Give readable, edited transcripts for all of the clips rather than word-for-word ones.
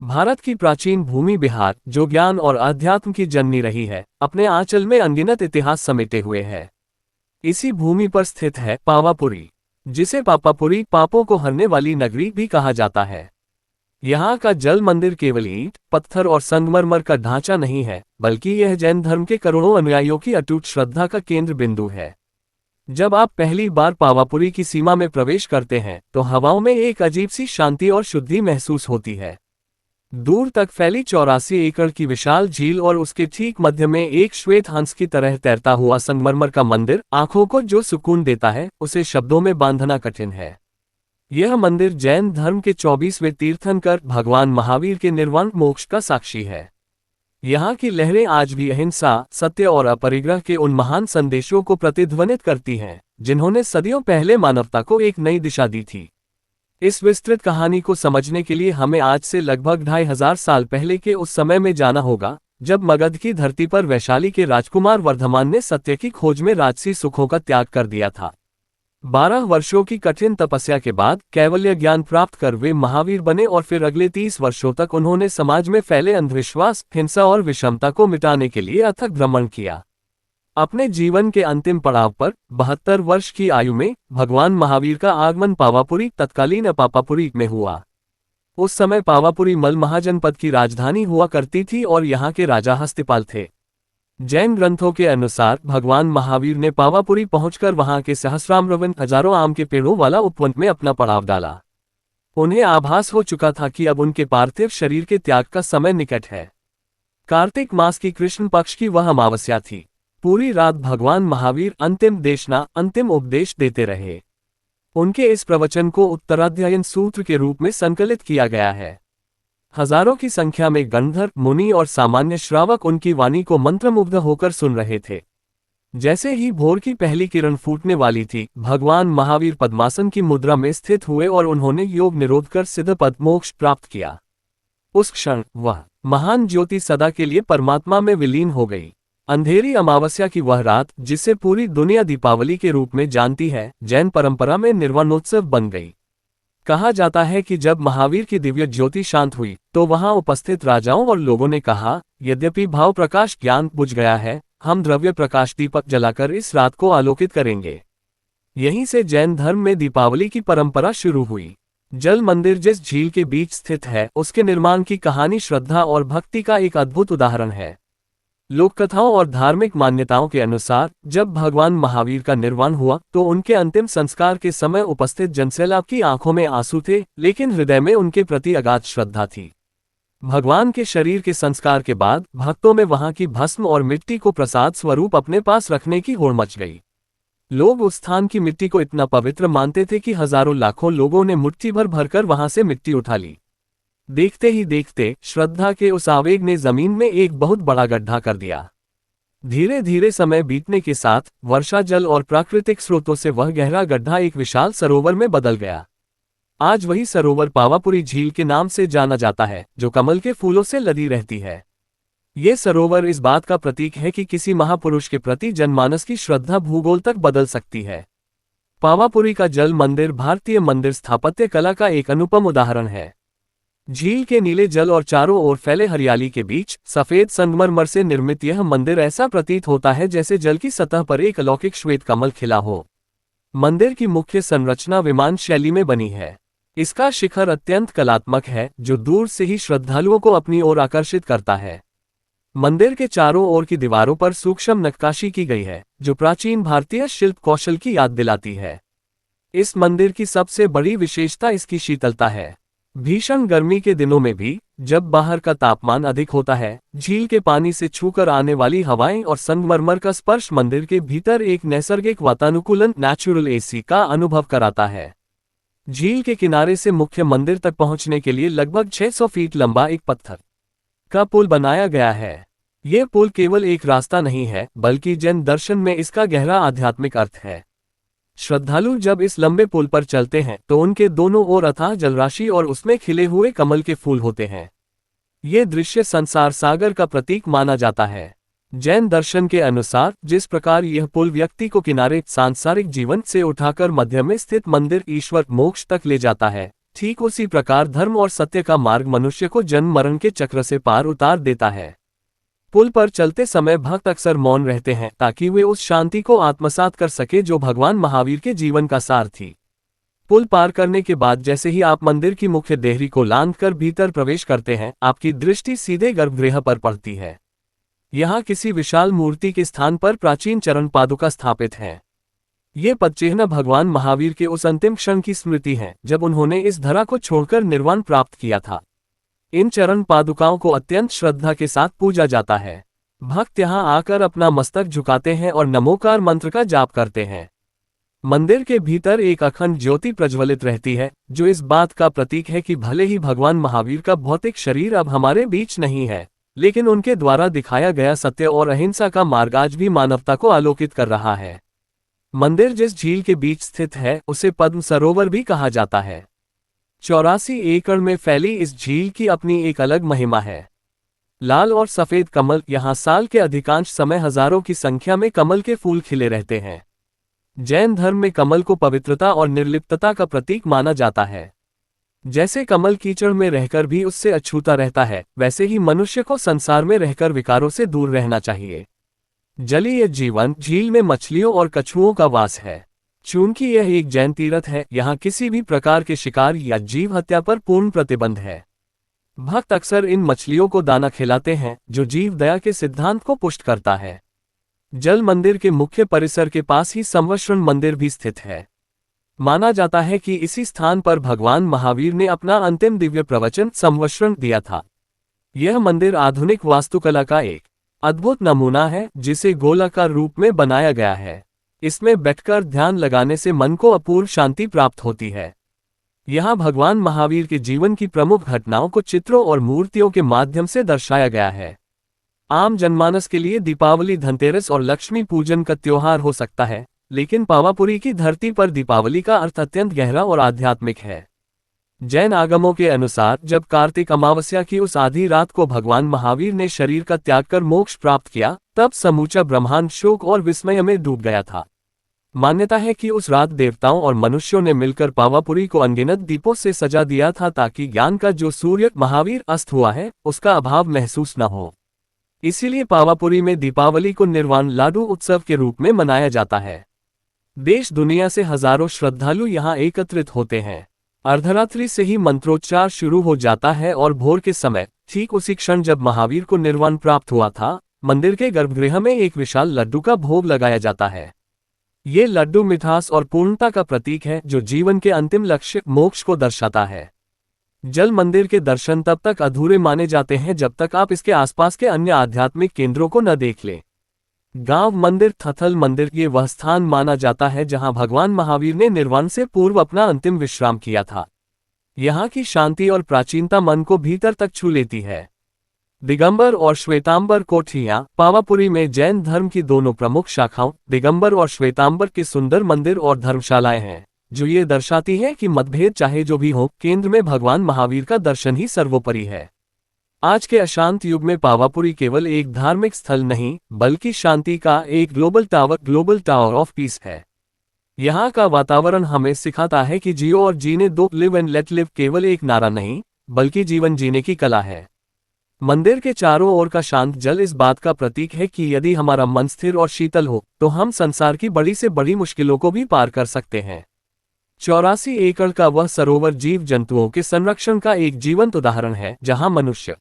भारत की प्राचीन भूमि बिहार, जो ज्ञान और अध्यात्म की जननी रही है, अपने आंचल में अनगिनत इतिहास समेटे हुए है। इसी भूमि पर स्थित है पावापुरी, जिसे पापापुरी, पापों को हरने वाली नगरी भी कहा जाता है। यहाँ का जल मंदिर केवल ईंट, पत्थर और संगमरमर का ढांचा नहीं है, बल्कि यह जैन धर्म के करोड़ों अनुयायियों की अटूट श्रद्धा का केंद्र बिंदु है। जब आप पहली बार पावापुरी की सीमा में प्रवेश करते हैं, तो हवाओं में एक अजीब सी शांति और शुद्धि महसूस होती है। दूर तक फैली 84 एकड़ की विशाल झील और उसके ठीक मध्य में एक श्वेत हंस की तरह तैरता हुआ संगमरमर का मंदिर आंखों को जो सुकून देता है, उसे शब्दों में बांधना कठिन है। यह मंदिर जैन धर्म के 24वें तीर्थंकर भगवान महावीर के निर्वाण मोक्ष का साक्षी है। यहाँ की लहरें आज भी अहिंसा, सत्य और अपरिग्रह के उन महान संदेशों को प्रतिध्वनित करती हैं, जिन्होंने सदियों पहले मानवता को एक नई दिशा दी थी। इस विस्तृत कहानी को समझने के लिए हमें आज से लगभग 2500 साल पहले के उस समय में जाना होगा, जब मगध की धरती पर वैशाली के राजकुमार वर्धमान ने सत्य की खोज में राजसी सुखों का त्याग कर दिया था। 12 वर्षों की कठिन तपस्या के बाद कैवल्य ज्ञान प्राप्त कर वे महावीर बने और फिर अगले 30 वर्षों तक उन्होंने समाज में फैले अंधविश्वास, हिंसा और विषमता को मिटाने के लिए अथक भ्रमण किया। अपने जीवन के अंतिम पड़ाव पर 72 वर्ष की आयु में भगवान महावीर का आगमन पावापुरी, तत्कालीन पापापुरी में हुआ। उस समय पावापुरी मल महाजनपद की राजधानी हुआ करती थी और यहाँ के राजा हस्तिपाल थे। जैन ग्रंथों के अनुसार भगवान महावीर ने पावापुरी पहुंचकर वहां के सहस्राम्रवन, हजारों आम के पेड़ों वाला उपवन में अपना पड़ाव डाला। उन्हें आभास हो चुका था कि अब उनके पार्थिव शरीर के त्याग का समय निकट है। कार्तिक मास की कृष्ण पक्ष की वह अमावस्या थी। पूरी रात भगवान महावीर अंतिम उपदेश देते रहे। उनके इस प्रवचन को उत्तराध्ययन सूत्र के रूप में संकलित किया गया है। हजारों की संख्या में गंधर्व, मुनि और सामान्य श्रावक उनकी वाणी को मंत्रमुग्ध होकर सुन रहे थे। जैसे ही भोर की पहली किरण फूटने वाली थी, भगवान महावीर पद्मासन की मुद्रा में स्थित हुए और उन्होंने योग निरोध कर सिद्धपद मोक्ष प्राप्त किया। उस क्षण वह महान ज्योति सदा के लिए परमात्मा में विलीन हो गई। अंधेरी अमावस्या की वह रात, जिसे पूरी दुनिया दीपावली के रूप में जानती है, जैन परंपरा में निर्वाणोत्सव बन गई। कहा जाता है कि जब महावीर की दिव्य ज्योति शांत हुई, तो वहां उपस्थित राजाओं और लोगों ने कहा, यद्यपि भाव प्रकाश ज्ञान बुझ गया है, हम द्रव्य प्रकाश दीपक जलाकर इस रात को आलोकित करेंगे। यहीं से जैन धर्म में दीपावली की परंपरा शुरू हुई। जल मंदिर जिस झील के बीच स्थित है, उसके निर्माण की कहानी श्रद्धा और भक्ति का एक अद्भुत उदाहरण है। लोककथाओं और धार्मिक मान्यताओं के अनुसार जब भगवान महावीर का निर्वाण हुआ, तो उनके अंतिम संस्कार के समय उपस्थित जनसैलाब की आंखों में आंसू थे, लेकिन हृदय में उनके प्रति अगाध श्रद्धा थी। भगवान के शरीर के संस्कार के बाद भक्तों में वहां की भस्म और मिट्टी को प्रसाद स्वरूप अपने पास रखने की होड़ मच गई। लोग उस स्थान की मिट्टी को इतना पवित्र मानते थे कि हजारों लाखों लोगों ने मुट्ठी भर भरकर वहां से मिट्टी उठा ली। देखते ही देखते श्रद्धा के उस आवेग ने जमीन में एक बहुत बड़ा गड्ढा कर दिया। धीरे धीरे समय बीतने के साथ वर्षा जल और प्राकृतिक स्रोतों से वह गहरा गड्ढा एक विशाल सरोवर में बदल गया। आज वही सरोवर पावापुरी झील के नाम से जाना जाता है, जो कमल के फूलों से लदी रहती है। ये सरोवर इस बात का प्रतीक है कि किसी महापुरुष के प्रति जनमानस की श्रद्धा भूगोल तक बदल सकती है। पावापुरी का जल मंदिर भारतीय मंदिर स्थापत्य कला का एक अनुपम उदाहरण है। झील के नीले जल और चारों ओर फैले हरियाली के बीच सफेद संगमरमर से निर्मित यह मंदिर ऐसा प्रतीत होता है जैसे जल की सतह पर एक अलौकिक श्वेत कमल खिला हो। मंदिर की मुख्य संरचना विमान शैली में बनी है। इसका शिखर अत्यंत कलात्मक है, जो दूर से ही श्रद्धालुओं को अपनी ओर आकर्षित करता है। मंदिर के चारों ओर की दीवारों पर सूक्ष्म नक्काशी की गई है, जो प्राचीन भारतीय शिल्प कौशल की याद दिलाती है। इस मंदिर की सबसे बड़ी विशेषता इसकी शीतलता है। भीषण गर्मी के दिनों में भी, जब बाहर का तापमान अधिक होता है, झील के पानी से छूकर आने वाली हवाएं और संगमरमर का स्पर्श मंदिर के भीतर एक नैसर्गिक वातानुकूलन नेचुरल एसी का अनुभव कराता है। झील के किनारे से मुख्य मंदिर तक पहुंचने के लिए लगभग 600 फीट लंबा एक पत्थर का पुल बनाया गया है। यह पुल केवल एक रास्ता नहीं है, बल्कि जैन दर्शन में इसका गहरा आध्यात्मिक अर्थ है। श्रद्धालु जब इस लंबे पुल पर चलते हैं, तो उनके दोनों ओर अथाह जलराशि और उसमें खिले हुए कमल के फूल होते हैं। ये दृश्य संसार सागर का प्रतीक माना जाता है। जैन दर्शन के अनुसार जिस प्रकार यह पुल व्यक्ति को किनारे सांसारिक जीवन से उठाकर मध्य में स्थित मंदिर ईश्वर मोक्ष तक ले जाता है, ठीक उसी प्रकार धर्म और सत्य का मार्ग मनुष्य को जन्म मरण के चक्र से पार उतार देता है। पुल पर चलते समय भक्त अक्सर मौन रहते हैं ताकि वे उस शांति को आत्मसात कर सके जो भगवान महावीर के जीवन का सार थी। पुल पार करने के बाद जैसे ही आप मंदिर की मुख्य देहरी को लांघ कर भीतर प्रवेश करते हैं, आपकी दृष्टि सीधे गर्भगृह पर पड़ती है। यहाँ किसी विशाल मूर्ति के स्थान पर प्राचीन चरण पादुका स्थापित है। ये पदचिह्न भगवान महावीर के उस अंतिम क्षण की स्मृति है जब उन्होंने इस धरा को छोड़कर निर्वाण प्राप्त किया था। इन चरण पादुकाओं को अत्यंत श्रद्धा के साथ पूजा जाता है। भक्त यहाँ आकर अपना मस्तक झुकाते हैं और नमोकार मंत्र का जाप करते हैं। मंदिर के भीतर एक अखंड ज्योति प्रज्वलित रहती है, जो इस बात का प्रतीक है कि भले ही भगवान महावीर का भौतिक शरीर अब हमारे बीच नहीं है, लेकिन उनके द्वारा दिखाया गया सत्य और अहिंसा का मार्ग आज भी मानवता को आलोकित कर रहा है। मंदिर जिस झील के बीच स्थित है उसे पद्म सरोवर भी कहा जाता है। 84 एकड़ में फैली इस झील की अपनी एक अलग महिमा है। लाल और सफेद कमल, यहाँ साल के अधिकांश समय हजारों की संख्या में कमल के फूल खिले रहते हैं। जैन धर्म में कमल को पवित्रता और निर्लिप्तता का प्रतीक माना जाता है। जैसे कमल कीचड़ में रहकर भी उससे अछूता रहता है, वैसे ही मनुष्य को संसार में रहकर विकारों से दूर रहना चाहिए। जलीय जीवन, झील में मछलियों और कछुओं का वास है। चूंकि यह एक जैन तीर्थ है, यहाँ किसी भी प्रकार के शिकार या जीव हत्या पर पूर्ण प्रतिबंध है। भक्त अक्सर इन मछलियों को दाना खिलाते हैं, जो जीव दया के सिद्धांत को पुष्ट करता है। जल मंदिर के मुख्य परिसर के पास ही संवत्सरण मंदिर भी स्थित है। माना जाता है कि इसी स्थान पर भगवान महावीर ने अपना अंतिम दिव्य प्रवचन संवत्सरण दिया था। यह मंदिर आधुनिक वास्तुकला का एक अद्भुत नमूना है, जिसे गोलाकार रूप में बनाया गया है। इसमें बैठकर ध्यान लगाने से मन को अपूर्व शांति प्राप्त होती है। यहाँ भगवान महावीर के जीवन की प्रमुख घटनाओं को चित्रों और मूर्तियों के माध्यम से दर्शाया गया है। आम जनमानस के लिए दीपावली धनतेरस और लक्ष्मी पूजन का त्योहार हो सकता है, लेकिन पावापुरी की धरती पर दीपावली का अर्थ अत्यंत गहरा और आध्यात्मिक है। जैन आगमों के अनुसार जब कार्तिक अमावस्या की उस आधी रात को भगवान महावीर ने शरीर का त्याग कर मोक्ष प्राप्त किया, तब समूचा ब्रह्मांड शोक और विस्मय में डूब गया था। मान्यता है कि उस रात देवताओं और मनुष्यों ने मिलकर पावापुरी को अनगिनत दीपों से सजा दिया था ताकि ज्ञान का जो सूर्य महावीर अस्त हुआ है उसका अभाव महसूस न हो। इसीलिए पावापुरी में दीपावली को निर्वाण लाडू उत्सव के रूप में मनाया जाता है। देश दुनिया से हजारों श्रद्धालु यहाँ एकत्रित होते हैं। अर्धरात्रि से ही मंत्रोच्चार शुरू हो जाता है और भोर के समय, ठीक उसी क्षण जब महावीर को निर्वाण प्राप्त हुआ था, मंदिर के गर्भगृह में एक विशाल लड्डू का भोग लगाया जाता है। ये लड्डू मिठास और पूर्णता का प्रतीक है, जो जीवन के अंतिम लक्ष्य मोक्ष को दर्शाता है। जल मंदिर के दर्शन तब तक अधूरे माने जाते हैं जब तक आप इसके आसपास के अन्य आध्यात्मिक केंद्रों को न देख लें। गांव मंदिर, थथल मंदिर, ये वह स्थान माना जाता है जहां भगवान महावीर ने निर्वाण से पूर्व अपना अंतिम विश्राम किया था। यहाँ की शांति और प्राचीनता मन को भीतर तक छू लेती है। दिगंबर और श्वेतांबर कोठियां, पावापुरी में जैन धर्म की दोनों प्रमुख शाखाओं दिगंबर और श्वेतांबर के सुंदर मंदिर और धर्मशालाएं हैं, जो ये दर्शाती है कि मतभेद चाहे जो भी हो, केंद्र में भगवान महावीर का दर्शन ही सर्वोपरि है। आज के अशांत युग में पावापुरी केवल एक धार्मिक स्थल नहीं, बल्कि शांति का एक ग्लोबल टावर ऑफ पीस है। यहाँ का वातावरण हमें सिखाता है कि जियो और जीने दो, लिव एंड लेट लिव केवल एक नारा नहीं, बल्कि जीवन जीने की कला है। मंदिर के चारों ओर का शांत जल इस बात का प्रतीक है कि यदि हमारा मन स्थिर और शीतल हो, तो हम संसार की बड़ी से बड़ी मुश्किलों को भी पार कर सकते हैं। 84 एकड़ का वह सरोवर जीव जंतुओं के संरक्षण का एक जीवंत उदाहरण है, जहां मनुष्य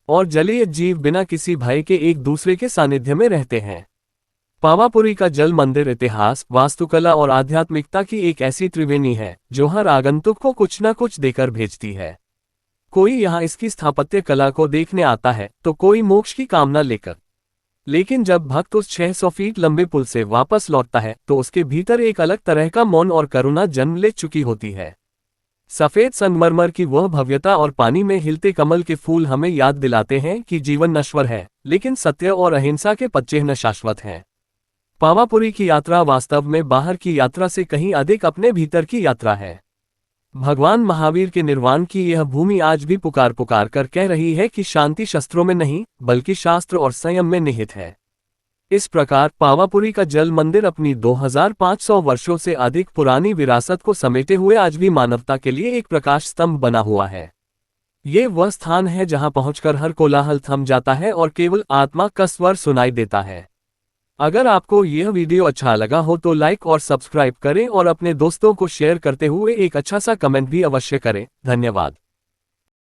और जलीय जीव बिना किसी भय के एक दूसरे के सानिध्य में रहते हैं। पावापुरी का जल मंदिर इतिहास, वास्तुकला और आध्यात्मिकता की एक ऐसी त्रिवेणी है जो हर आगंतुक को कुछ न कुछ देकर भेजती है। कोई यहाँ इसकी स्थापत्य कला को देखने आता है तो कोई मोक्ष की कामना लेकर, लेकिन जब भक्त उस 600 फीट लंबे पुल से वापस लौटता है तो उसके भीतर एक अलग तरह का मौन और करुणा जन्म ले चुकी होती है। सफेद संगमरमर की वह भव्यता और पानी में हिलते कमल के फूल हमें याद दिलाते हैं कि जीवन नश्वर है, लेकिन सत्य और अहिंसा के पदचिह्न शाश्वत हैं। पावापुरी की यात्रा वास्तव में बाहर की यात्रा से कहीं अधिक अपने भीतर की यात्रा है। भगवान महावीर के निर्वाण की यह भूमि आज भी पुकार पुकार कर कह रही है कि शांति शस्त्रों में नहीं, बल्कि शास्त्र और संयम में निहित है। इस प्रकार पावापुरी का जल मंदिर अपनी 2500 वर्षों से अधिक पुरानी विरासत को समेटे हुए आज भी मानवता के लिए एक प्रकाश स्तंभ बना हुआ है। ये वह स्थान है जहां पहुंचकर हर कोलाहल थम जाता है और केवल आत्मा का स्वर सुनाई देता है। अगर आपको यह वीडियो अच्छा लगा हो तो लाइक और सब्सक्राइब करें और अपने दोस्तों को शेयर करते हुए एक अच्छा सा कमेंट भी अवश्य करें। धन्यवाद।